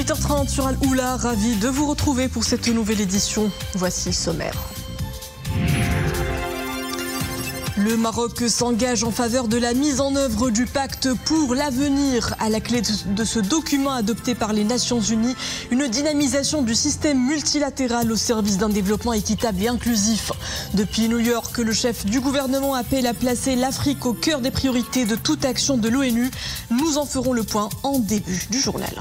8h30 sur Al-Oula, ravi de vous retrouver pour cette nouvelle édition. Voici le sommaire. Le Maroc s'engage en faveur de la mise en œuvre du pacte pour l'avenir. À la clé de ce document adopté par les Nations Unies, une dynamisation du système multilatéral au service d'un développement équitable et inclusif. Depuis New York, le chef du gouvernement appelle à placer l'Afrique au cœur des priorités de toute action de l'ONU. Nous en ferons le point en début du journal.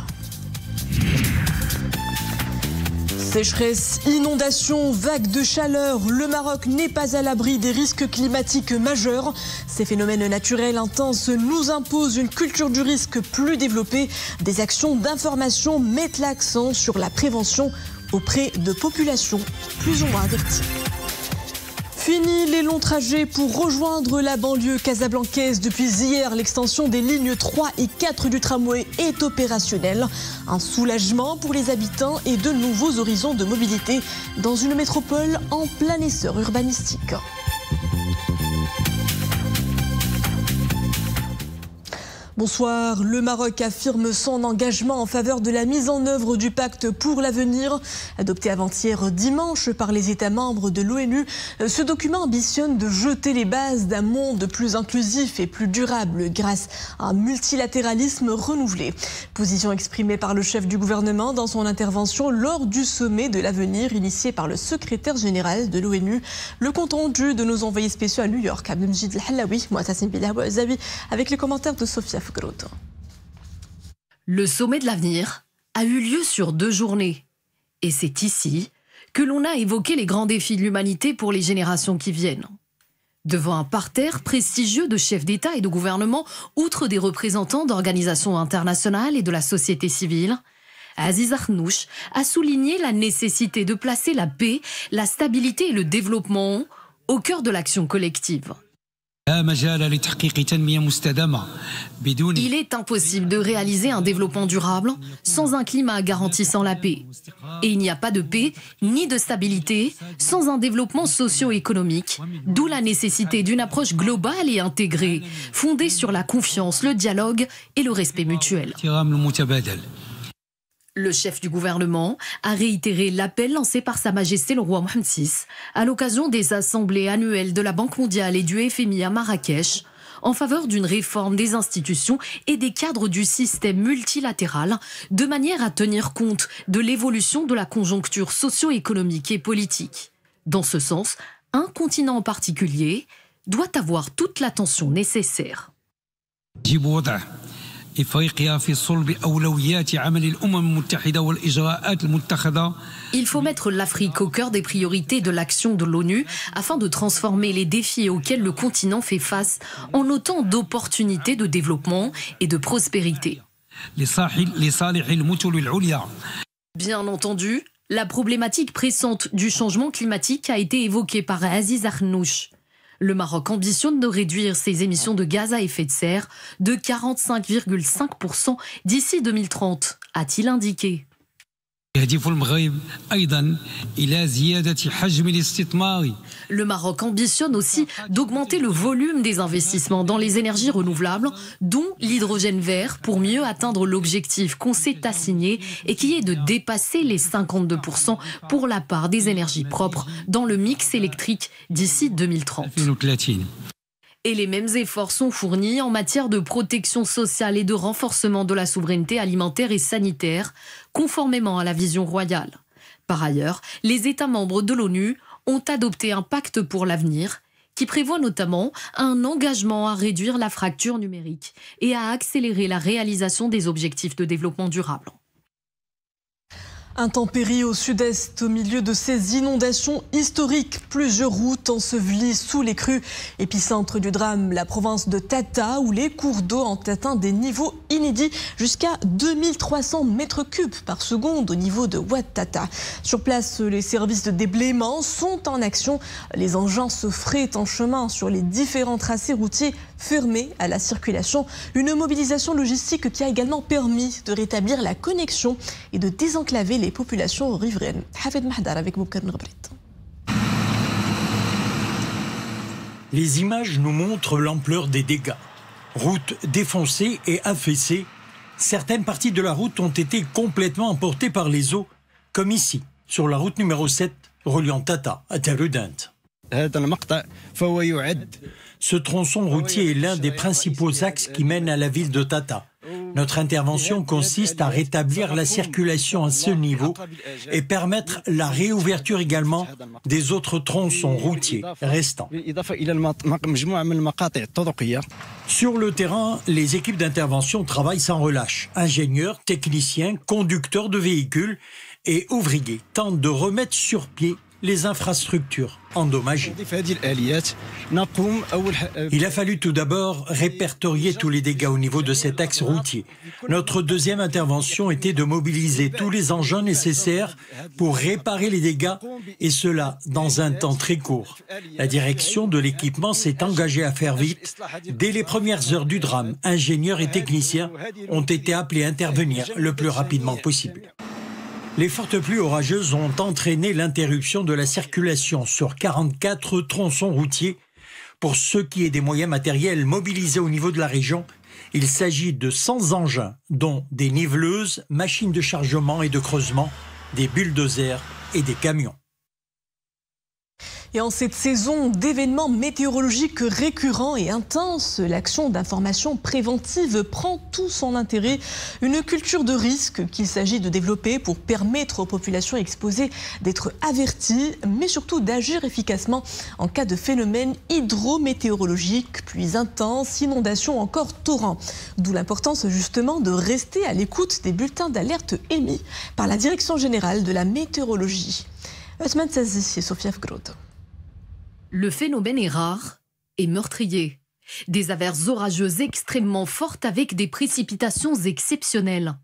Sécheresse, inondations, vagues de chaleur, le Maroc n'est pas à l'abri des risques climatiques majeurs. Ces phénomènes naturels intenses nous imposent une culture du risque plus développée. Des actions d'information mettent l'accent sur la prévention auprès de populations plus ou moins averties. Fini les longs trajets pour rejoindre la banlieue casablancaise. Depuis hier, l'extension des lignes 3 et 4 du tramway est opérationnelle. Un soulagement pour les habitants et de nouveaux horizons de mobilité dans une métropole en plein essor urbanistique. Bonsoir. Le Maroc affirme son engagement en faveur de la mise en œuvre du pacte pour l'avenir. Adopté avant-hier dimanche par les États membres de l'ONU, ce document ambitionne de jeter les bases d'un monde plus inclusif et plus durable grâce à un multilatéralisme renouvelé. Position exprimée par le chef du gouvernement dans son intervention lors du sommet de l'avenir initié par le secrétaire général de l'ONU. Le compte rendu de nos envoyés spéciaux à New York, Abdelmjid El-Halaoui, Mouatassim Bilal-Bouazawi, avec les commentaires de Sophia. Le sommet de l'avenir a eu lieu sur 2 journées. Et c'est ici que l'on a évoqué les grands défis de l'humanité pour les générations qui viennent. Devant un parterre prestigieux de chefs d'État et de gouvernement, outre des représentants d'organisations internationales et de la société civile, Aziz Arnouch a souligné la nécessité de placer la paix, la stabilité et le développement au cœur de l'action collective. Il est impossible de réaliser un développement durable sans un climat garantissant la paix. Et il n'y a pas de paix ni de stabilité sans un développement socio-économique, d'où la nécessité d'une approche globale et intégrée, fondée sur la confiance, le dialogue et le respect mutuel. Le chef du gouvernement a réitéré l'appel lancé par Sa Majesté le roi Mohammed VI à l'occasion des assemblées annuelles de la Banque mondiale et du FMI à Marrakech en faveur d'une réforme des institutions et des cadres du système multilatéral de manière à tenir compte de l'évolution de la conjoncture socio-économique et politique. Dans ce sens, un continent en particulier doit avoir toute l'attention nécessaire. Il faut mettre l'Afrique au cœur des priorités de l'action de l'ONU afin de transformer les défis auxquels le continent fait face en autant d'opportunités de développement et de prospérité. Bien entendu, la problématique pressante du changement climatique a été évoquée par Aziz Arnouch. Le Maroc ambitionne de réduire ses émissions de gaz à effet de serre de 45,5% d'ici 2030, a-t-il indiqué. Le Maroc ambitionne aussi d'augmenter le volume des investissements dans les énergies renouvelables, dont l'hydrogène vert, pour mieux atteindre l'objectif qu'on s'est assigné et qui est de dépasser les 52% pour la part des énergies propres dans le mix électrique d'ici 2030. Et les mêmes efforts sont fournis en matière de protection sociale et de renforcement de la souveraineté alimentaire et sanitaire, conformément à la vision royale. Par ailleurs, les États membres de l'ONU ont adopté un pacte pour l'avenir qui prévoit notamment un engagement à réduire la fracture numérique et à accélérer la réalisation des objectifs de développement durable. Intempéries au sud-est, au milieu de ces inondations historiques. Plusieurs routes ensevelies sous les crues. Épicentre du drame, la province de Tata, où les cours d'eau ont atteint des niveaux inédits jusqu'à 2300 mètres cubes par seconde au niveau de Ouad Tata. Sur place, les services de déblaiement sont en action. Les engins se frayent en chemin sur les différents tracés routiers fermés à la circulation. Une mobilisation logistique qui a également permis de rétablir la connexion et de désenclaver les populations riveraines. Hafid Mahdar avec Moukar Ngabrit. Les images nous montrent l'ampleur des dégâts. Routes défoncées et affaissées, Certaines parties de la route ont été complètement emportées par les eaux, comme ici, sur la route numéro 7, reliant Tata à Taroudant. Ce tronçon routier est l'un des principaux axes qui mènent à la ville de Tata. Notre intervention consiste à rétablir la circulation à ce niveau et permettre la réouverture également des autres tronçons routiers restants. Sur le terrain, les équipes d'intervention travaillent sans relâche. Ingénieurs, techniciens, conducteurs de véhicules et ouvriers tentent de remettre sur pied les infrastructures endommagées. Il a fallu tout d'abord répertorier tous les dégâts au niveau de cet axe routier. Notre deuxième intervention était de mobiliser tous les engins nécessaires pour réparer les dégâts, et cela dans un temps très court. La direction de l'équipement s'est engagée à faire vite. Dès les premières heures du drame, ingénieurs et techniciens ont été appelés à intervenir le plus rapidement possible. Les fortes pluies orageuses ont entraîné l'interruption de la circulation sur 44 tronçons routiers. Pour ce qui est des moyens matériels mobilisés au niveau de la région, il s'agit de 100 engins, dont des niveleuses, machines de chargement et de creusement, des bulldozers et des camions. Et en cette saison d'événements météorologiques récurrents et intenses, l'action d'information préventive prend tout son intérêt. Une culture de risque qu'il s'agit de développer pour permettre aux populations exposées d'être averties, mais surtout d'agir efficacement en cas de phénomènes hydrométéorologiques, pluies intenses, inondations, encore torrents. D'où l'importance justement de rester à l'écoute des bulletins d'alerte émis par la Direction générale de la météorologie. Ousmane Sazi et Sofia Fgroud. Le phénomène est rare et meurtrier. Des averses orageuses extrêmement fortes avec des précipitations exceptionnelles.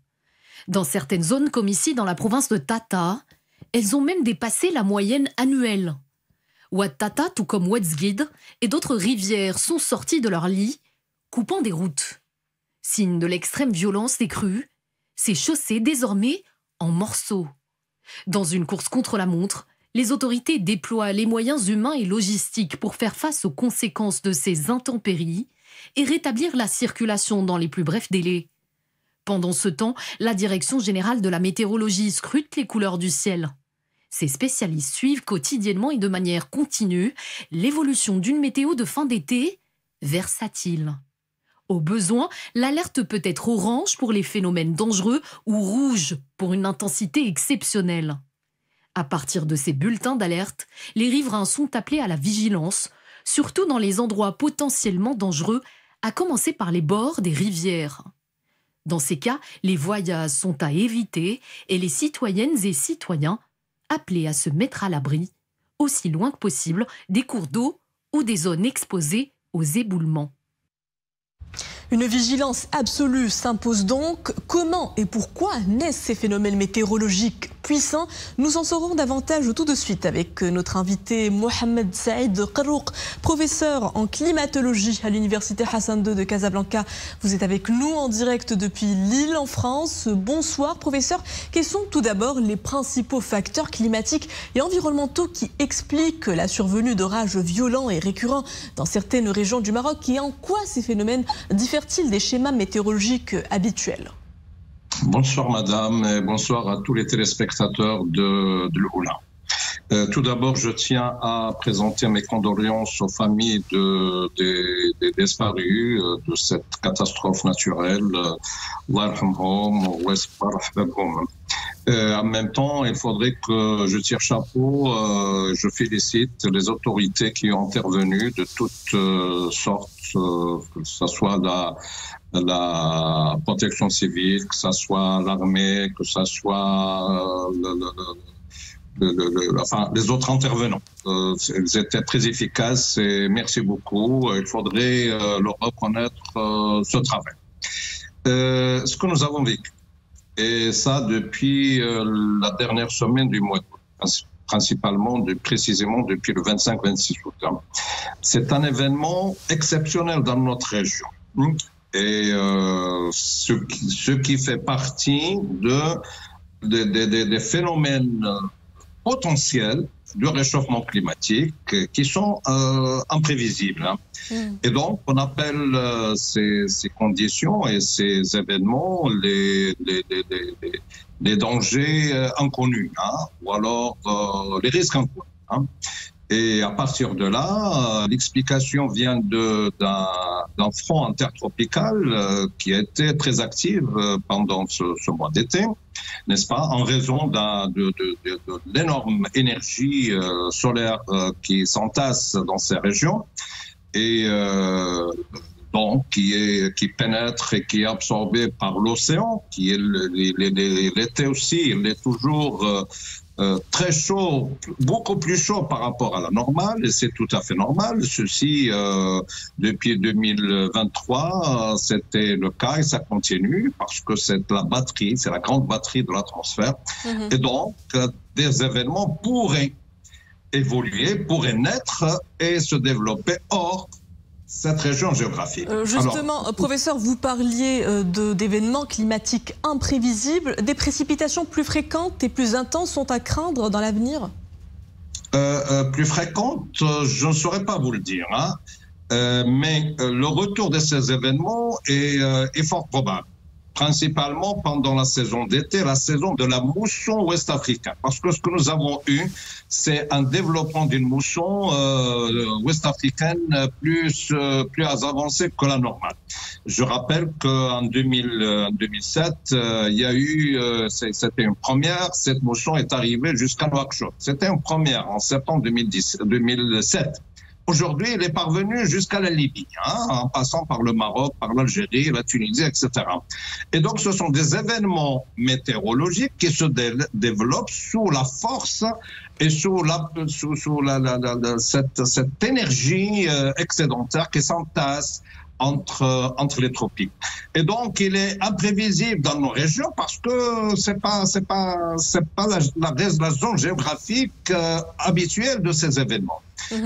Dans certaines zones, comme ici dans la province de Tata, elles ont même dépassé la moyenne annuelle. Ouad Tata, tout comme Ouadzguid et d'autres rivières sont sorties de leur lit, coupant des routes. Signe de l'extrême violence des crues, ces chaussées désormais en morceaux. Dans une course contre la montre, les autorités déploient les moyens humains et logistiques pour faire face aux conséquences de ces intempéries et rétablir la circulation dans les plus brefs délais. Pendant ce temps, la Direction générale de la météorologie scrute les couleurs du ciel. Ces spécialistes suivent quotidiennement et de manière continue l'évolution d'une météo de fin d'été versatile. Au besoin, l'alerte peut être orange pour les phénomènes dangereux ou rouge pour une intensité exceptionnelle. À partir de ces bulletins d'alerte, les riverains sont appelés à la vigilance, surtout dans les endroits potentiellement dangereux, à commencer par les bords des rivières. Dans ces cas, les voyages sont à éviter et les citoyennes et citoyens appelés à se mettre à l'abri, aussi loin que possible, des cours d'eau ou des zones exposées aux éboulements. Une vigilance absolue s'impose donc. Comment et pourquoi naissent ces phénomènes météorologiques puissants? Nous en saurons davantage tout de suite avec notre invité Mohamed Saïd Qarrouk, professeur en climatologie à l'université Hassan II de Casablanca. Vous êtes avec nous en direct depuis Lille en France. Bonsoir professeur. Quels sont tout d'abord les principaux facteurs climatiques et environnementaux qui expliquent la survenue d'orages violents et récurrents dans certaines régions du Maroc, et en quoi ces phénomènes diffèrent-ils des schémas météorologiques habituels? Bonsoir madame et bonsoir à tous les téléspectateurs de l'Oula. Tout d'abord, je tiens à présenter mes condoléances aux familles des disparus de cette catastrophe naturelle. En même temps, il faudrait que je tire chapeau, je félicite les autorités qui ont intervenu de toutes sortes, que ce soit la protection civile, que ce soit l'armée, que ce soit les autres intervenants. Ils étaient très efficaces et merci beaucoup. Il faudrait leur reconnaître ce travail. Ce que nous avons vécu, et ça depuis la dernière semaine du mois d'août, principalement, précisément depuis le 25-26 août. C'est un événement exceptionnel dans notre région. Et ce qui fait partie des phénomènes potentiels du réchauffement climatique qui sont imprévisibles. Et donc, on appelle ces conditions et ces événements les dangers inconnus, ou alors les risques inconnus. Et à partir de là, l'explication vient d'un front intertropical qui a été très actif pendant ce mois d'été, n'est-ce pas, en raison de l'énorme énergie solaire qui s'entasse dans ces régions et donc qui pénètre et qui est absorbé par l'océan, qui est l'été aussi, il est toujours très chaud, beaucoup plus chaud par rapport à la normale, et c'est tout à fait normal. Ceci, depuis 2023, c'était le cas et ça continue parce que c'est la batterie, c'est la grande batterie de l'atmosphère. Et donc, des événements pourraient évoluer, pourraient naître et se développer hors cette région géographique. Justement, professeur, vous parliez d'événements climatiques imprévisibles. Des précipitations plus fréquentes et plus intenses sont à craindre dans l'avenir? Plus fréquentes, je ne saurais pas vous le dire. Mais le retour de ces événements est fort probable. Principalement pendant la saison d'été, la saison de la mousson ouest-africaine. Parce que ce que nous avons eu, c'est un développement d'une mousson ouest-africaine plus avancée que la normale. Je rappelle qu'en 2007, il y a eu, c'était une première, cette mousson est arrivée jusqu'à Nouakchott. C'était une première en septembre 2007. Aujourd'hui, il est parvenu jusqu'à la Libye, en passant par le Maroc, par l'Algérie, la Tunisie, etc. Et donc, ce sont des événements météorologiques qui se développent sous la force et sous cette énergie excédentaire qui s'entasse entre les tropiques. Et donc, il est imprévisible dans nos régions parce que c'est pas la zone géographique habituelle de ces événements.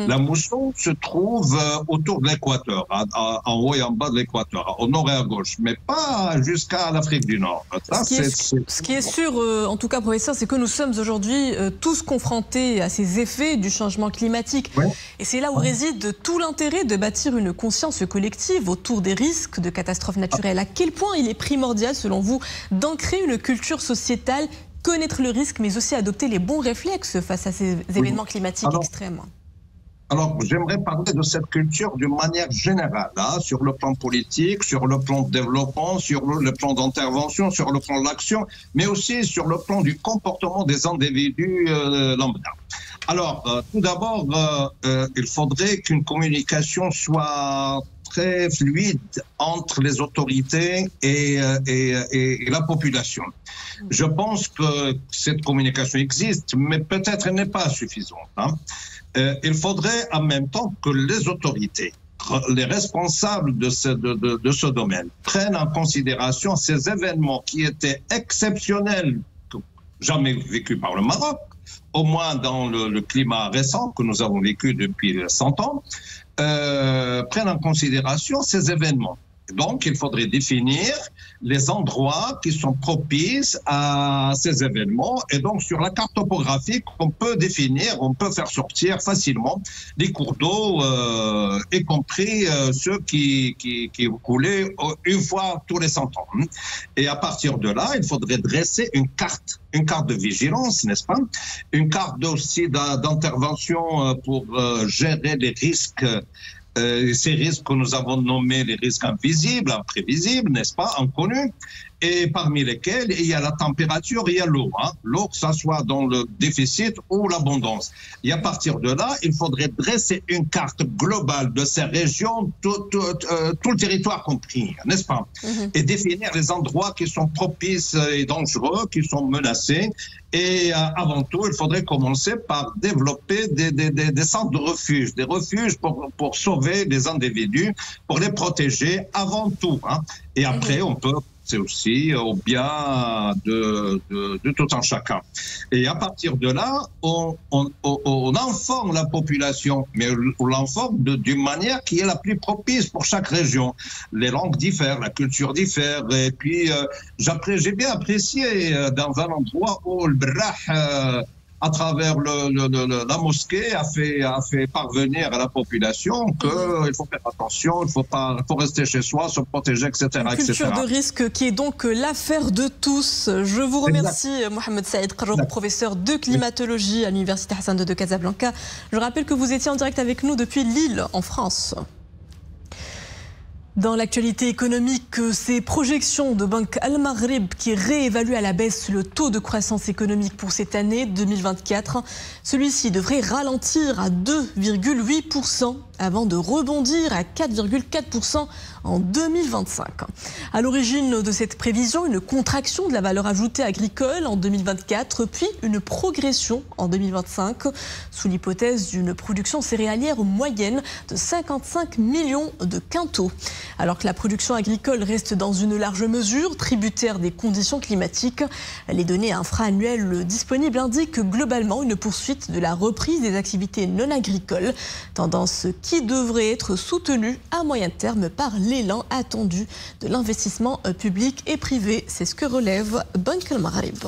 La mousson se trouve autour de l'équateur, en haut et en bas de l'équateur, au nord et à gauche, mais pas jusqu'à l'Afrique du Nord. Ce qui est sûr, en tout cas, professeur, c'est que nous sommes aujourd'hui tous confrontés à ces effets du changement climatique. Et c'est là où réside tout l'intérêt de bâtir une conscience collective autour des risques de catastrophes naturelles. À quel point il est primordial, selon vous, d'ancrer une culture sociétale, connaître le risque, mais aussi adopter les bons réflexes face à ces événements climatiques extrêmes? Alors, j'aimerais parler de cette culture d'une manière générale, sur le plan politique, sur le plan de développement, sur le plan d'intervention, sur le plan de l'action, mais aussi sur le plan du comportement des individus lambda. Alors, tout d'abord, il faudrait qu'une communication soit très fluide entre les autorités et la population. Je pense que cette communication existe, mais peut-être elle n'est pas suffisante. Il faudrait en même temps que les autorités, les responsables de ce domaine, prennent en considération ces événements qui étaient exceptionnels, jamais vécus par le Maroc, au moins dans le climat récent que nous avons vécu depuis 100 ans, prennent en considération ces événements. Donc, il faudrait définir les endroits qui sont propices à ces événements. Et donc, sur la carte topographique, on peut définir, on peut faire sortir facilement des cours d'eau, y compris ceux qui coulaient une fois tous les 100 ans. Et à partir de là, il faudrait dresser une carte de vigilance, n'est-ce pas? Une carte aussi d'intervention pour gérer les risques. Ces risques que nous avons nommés les risques invisibles, imprévisibles, n'est-ce pas, inconnus, et parmi lesquels il y a la température, il y a l'eau. L'eau, que ça soit dans le déficit ou l'abondance. Et à partir de là, il faudrait dresser une carte globale de ces régions, tout le territoire compris, n'est-ce pas? Et définir les endroits qui sont propices et dangereux, qui sont menacés. Et avant tout, il faudrait commencer par développer des centres de refuge, des refuges pour sauver des individus, pour les protéger avant tout. Et après, on peut c'est aussi au bien de tout un chacun. Et à partir de là, on informe la population, mais on l'informe d'une manière qui est la plus propice pour chaque région. Les langues diffèrent, la culture diffère, et puis j'ai bien apprécié dans un endroit où le brah à travers la mosquée, a fait parvenir à la population qu'il faut faire attention, il faut rester chez soi, se protéger, etc. Une culture de risque qui est donc l'affaire de tous. Je vous remercie, Mohamed Saïd Qarrouk, professeur de climatologie à l'Université Hassan II de Casablanca. Je rappelle que vous étiez en direct avec nous depuis Lille, en France. Dans l'actualité économique, ces projections de Banque Al-Maghrib qui réévalue à la baisse le taux de croissance économique pour cette année 2024. Celui-ci devrait ralentir à 2,8% avant de rebondir à 4,4% en 2025. À l'origine de cette prévision, une contraction de la valeur ajoutée agricole en 2024, puis une progression en 2025, sous l'hypothèse d'une production céréalière moyenne de 55 millions de quintaux. Alors que la production agricole reste dans une large mesure tributaire des conditions climatiques, les données infra-annuelles disponibles indiquent globalement une poursuite de la reprise des activités non agricoles, tendance qui devrait être soutenue à moyen terme par l'élan attendu de l'investissement public et privé. C'est ce que relève Banque Al-Maghrib.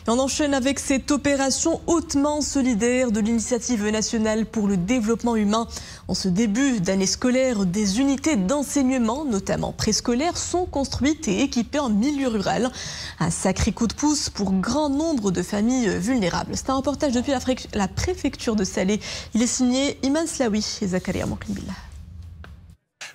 On enchaîne avec cette opération hautement solidaire de l'Initiative nationale pour le développement humain. En ce début d'année scolaire, des unités d'enseignement, notamment préscolaires, sont construites et équipées en milieu rural. Un sacré coup de pouce pour grand nombre de familles vulnérables. C'est un reportage depuis la préfecture de Salé. Il est signé Iman Slaoui et Zakaria Mokrimbillah.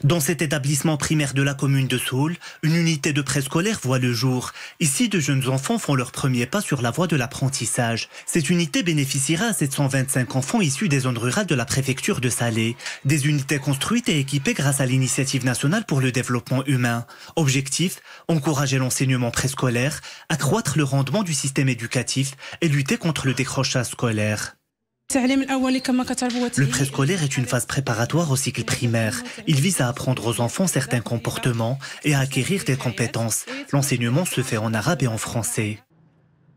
Dans cet établissement primaire de la commune de Soul, une unité de préscolaire voit le jour. Ici, de jeunes enfants font leurs premiers pas sur la voie de l'apprentissage. Cette unité bénéficiera à 725 enfants issus des zones rurales de la préfecture de Salé. Des unités construites et équipées grâce à l'Initiative nationale pour le développement humain. Objectif, encourager l'enseignement préscolaire, accroître le rendement du système éducatif et lutter contre le décrochage scolaire. Le préscolaire est une phase préparatoire au cycle primaire. Il vise à apprendre aux enfants certains comportements et à acquérir des compétences. L'enseignement se fait en arabe et en français.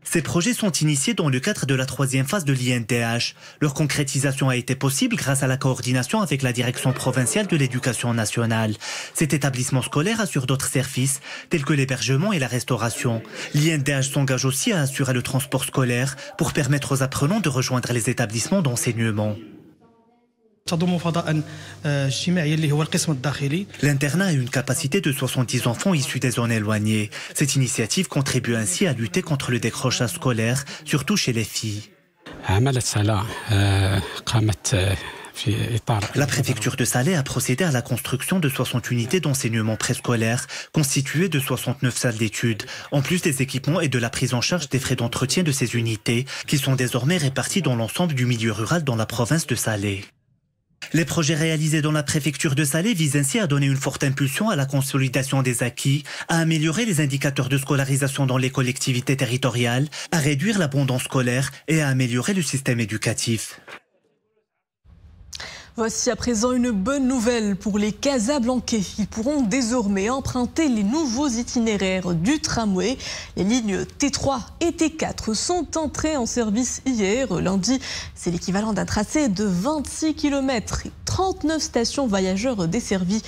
Ces projets sont initiés dans le cadre de la 3e phase de l'INDH. Leur concrétisation a été possible grâce à la coordination avec la Direction provinciale de l'éducation nationale. Cet établissement scolaire assure d'autres services, tels que l'hébergement et la restauration. L'INDH s'engage aussi à assurer le transport scolaire pour permettre aux apprenants de rejoindre les établissements d'enseignement. L'internat a une capacité de 70 enfants issus des zones éloignées. Cette initiative contribue ainsi à lutter contre le décrochage scolaire, surtout chez les filles. La préfecture de Salé a procédé à la construction de 60 unités d'enseignement préscolaire, constituées de 69 salles d'études, en plus des équipements et de la prise en charge des frais d'entretien de ces unités, qui sont désormais répartis dans l'ensemble du milieu rural dans la province de Salé. Les projets réalisés dans la préfecture de Salé visent ainsi à donner une forte impulsion à la consolidation des acquis, à améliorer les indicateurs de scolarisation dans les collectivités territoriales, à réduire l'abondance scolaire et à améliorer le système éducatif. Voici à présent une bonne nouvelle pour les Casablancais. Ils pourront désormais emprunter les nouveaux itinéraires du tramway. Les lignes T3 et T4 sont entrées en service hier, lundi. C'est l'équivalent d'un tracé de 26 km. 39 stations voyageurs desservies.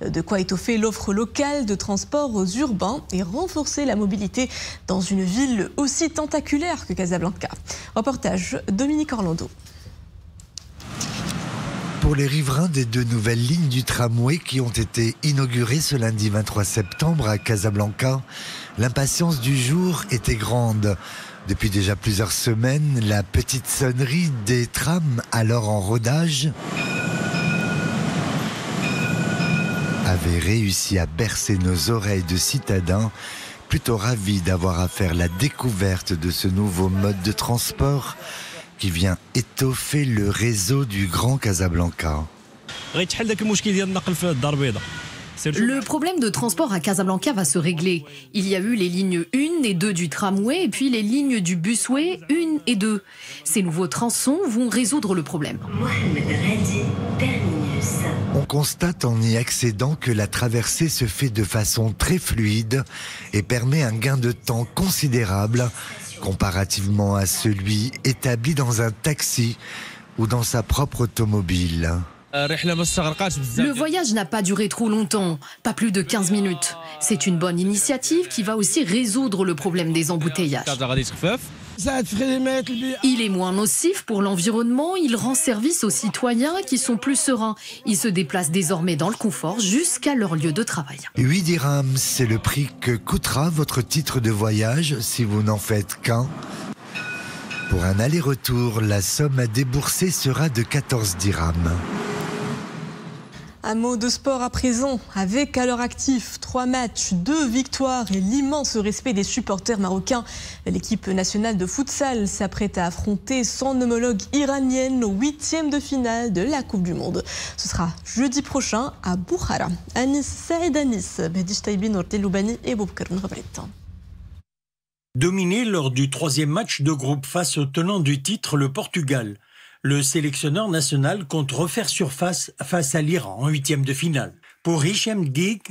De quoi étoffer l'offre locale de transports urbains et renforcer la mobilité dans une ville aussi tentaculaire que Casablanca. Reportage Dominique Orlando. Pour les riverains des 2 nouvelles lignes du tramway qui ont été inaugurées ce lundi 23 septembre à Casablanca, l'impatience du jour était grande. Depuis déjà plusieurs semaines, la petite sonnerie des trams, alors en rodage, avait réussi à bercer nos oreilles de citadins, plutôt ravis d'avoir à faire la découverte de ce nouveau mode de transport qui vient étoffer le réseau du Grand Casablanca. Le problème de transport à Casablanca va se régler. Il y a eu les lignes 1 et 2 du tramway et puis les lignes du busway 1 et 2. Ces nouveaux tronçons vont résoudre le problème. On constate en y accédant que la traversée se fait de façon très fluide et permet un gain de temps considérable comparativement à celui établi dans un taxi ou dans sa propre automobile. Le voyage n'a pas duré trop longtemps, pas plus de 15 minutes. C'est une bonne initiative qui va aussi résoudre le problème des embouteillages. Il est moins nocif pour l'environnement, il rend service aux citoyens qui sont plus sereins. Ils se déplacent désormais dans le confort jusqu'à leur lieu de travail. 8 dirhams, c'est le prix que coûtera votre titre de voyage si vous n'en faites qu'un. Pour un aller-retour, la somme à débourser sera de 14 dirhams. Un mot de sport à présent, avec à leur actif 3 matchs, 2 victoires et l'immense respect des supporters marocains. L'équipe nationale de futsal s'apprête à affronter son homologue iranienne au 8e de finale de la Coupe du Monde. Ce sera jeudi prochain à Boukhara. Anis Saïd Anis, Bedish Taïbin, Ortel Loubani et Boubkar Nrabret. Dominé lors du 3e match de groupe face au tenant du titre, le Portugal. Le sélectionneur national compte refaire surface face à l'Iran en 8e de finale. Pour Hichem Gig,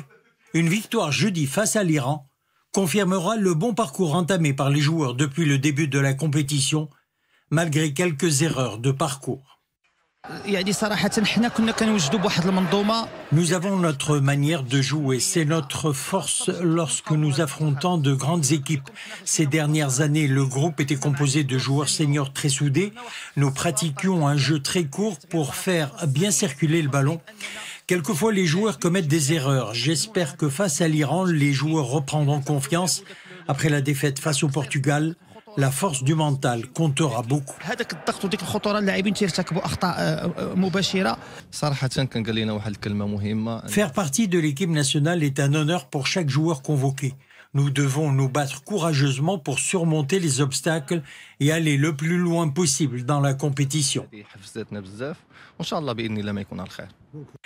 une victoire jeudi face à l'Iran confirmera le bon parcours entamé par les joueurs depuis le début de la compétition, malgré quelques erreurs de parcours. Nous avons notre manière de jouer, c'est notre force lorsque nous affrontons de grandes équipes. Ces dernières années, le groupe était composé de joueurs seniors très soudés. Nous pratiquions un jeu très court pour faire bien circuler le ballon. Quelquefois, les joueurs commettent des erreurs. J'espère que face à l'Iran, les joueurs reprendront confiance. Après la défaite face au Portugal, la force du mental comptera beaucoup. Faire partie de l'équipe nationale est un honneur pour chaque joueur convoqué. Nous devons nous battre courageusement pour surmonter les obstacles et aller le plus loin possible dans la compétition.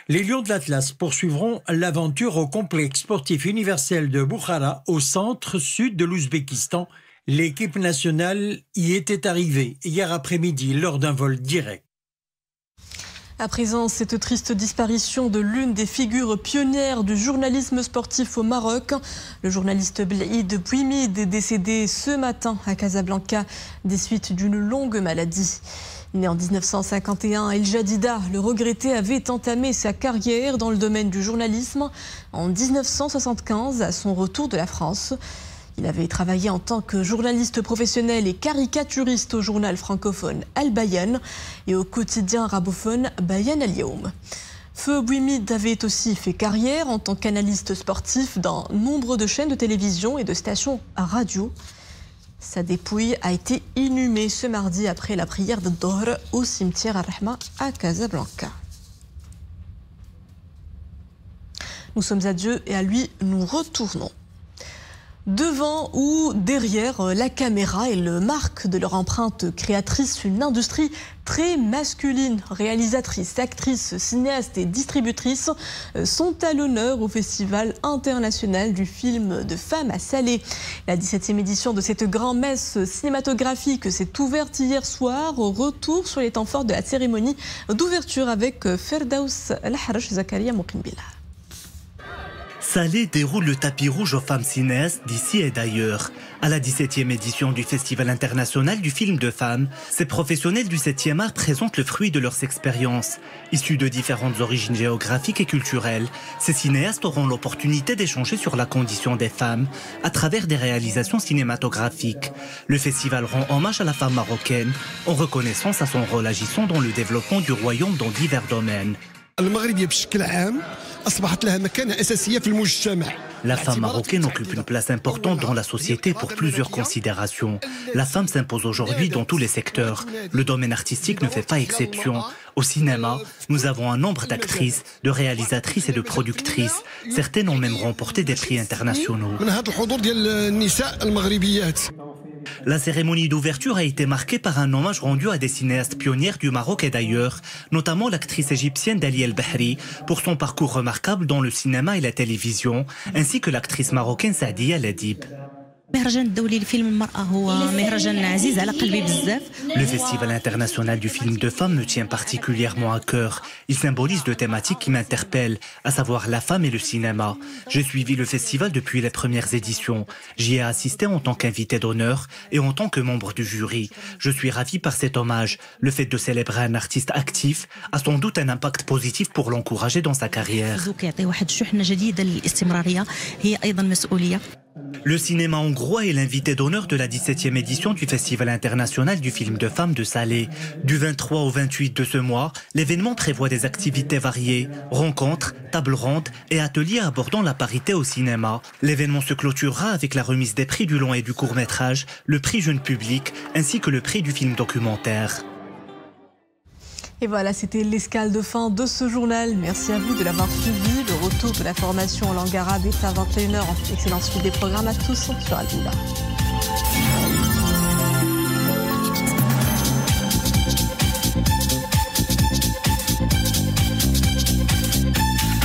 Les Lions de l'Atlas poursuivront l'aventure au complexe sportif universel de Boukhara, au centre-sud de l'Ouzbékistan. L'équipe nationale y était arrivée hier après-midi lors d'un vol direct. À présent, cette triste disparition de l'une des figures pionnières du journalisme sportif au Maroc. Le journaliste Blaïd Bouimid est décédé ce matin à Casablanca des suites d'une longue maladie. Né en 1951 à El Jadida, le regretté avait entamé sa carrière dans le domaine du journalisme en 1975 à son retour de la France. Il avait travaillé en tant que journaliste professionnel et caricaturiste au journal francophone Al Bayan et au quotidien arabophone Bayan Al Youm. Feu Bouimid avait aussi fait carrière en tant qu'analyste sportif dans nombre de chaînes de télévision et de stations à radio. Sa dépouille a été inhumée ce mardi après la prière de Dohr au cimetière Ar-Rahma à Casablanca. Nous sommes à Dieu et à lui nous retournons. Devant ou derrière la caméra, elles marquent de leur empreinte créatrice une industrie très masculine. Réalisatrices, actrices, cinéastes et distributrices sont à l'honneur au Festival international du film de femmes à Salé. La 17e édition de cette grand-messe cinématographique s'est ouverte hier soir. Retour sur les temps forts de la cérémonie d'ouverture avec Ferdaous Al-Haraj Zakaria Moukimbila. Salé déroule le tapis rouge aux femmes cinéastes d'ici et d'ailleurs. À la 17e édition du Festival international du film de femmes, ces professionnels du 7e art présentent le fruit de leurs expériences. Issus de différentes origines géographiques et culturelles, ces cinéastes auront l'opportunité d'échanger sur la condition des femmes à travers des réalisations cinématographiques. Le festival rend hommage à la femme marocaine en reconnaissance à son rôle agissant dans le développement du royaume dans divers domaines. La femme marocaine occupe une place importante dans la société pour plusieurs considérations. La femme s'impose aujourd'hui dans tous les secteurs. Le domaine artistique ne fait pas exception. Au cinéma, nous avons un nombre d'actrices, de réalisatrices et de productrices. Certaines ont même remporté des prix internationaux. La cérémonie d'ouverture a été marquée par un hommage rendu à des cinéastes pionnières du Maroc et d'ailleurs, notamment l'actrice égyptienne Dali El Bahri pour son parcours remarquable dans le cinéma et la télévision, ainsi que l'actrice marocaine Sadia Ladib. Le Festival international du film de femmes me tient particulièrement à cœur. Il symbolise deux thématiques qui m'interpellent, à savoir la femme et le cinéma. J'ai suivi le festival depuis les premières éditions. J'y ai assisté en tant qu'invité d'honneur et en tant que membre du jury. Je suis ravi par cet hommage. Le fait de célébrer un artiste actif a sans doute un impact positif pour l'encourager dans sa carrière. Le cinéma hongrois est l'invité d'honneur de la 17e édition du Festival international du film de femmes de Salé. Du 23 au 28 de ce mois, l'événement prévoit des activités variées, rencontres, tables rondes et ateliers abordant la parité au cinéma. L'événement se clôturera avec la remise des prix du long et du court-métrage, le prix jeune public ainsi que le prix du film documentaire. Et voilà, c'était l'escale de fin de ce journal. Merci à vous de l'avoir suivi. Le retour de la formation en langue arabe est à 21h. Excellente suite des programmes à tous sur Al Jazeera.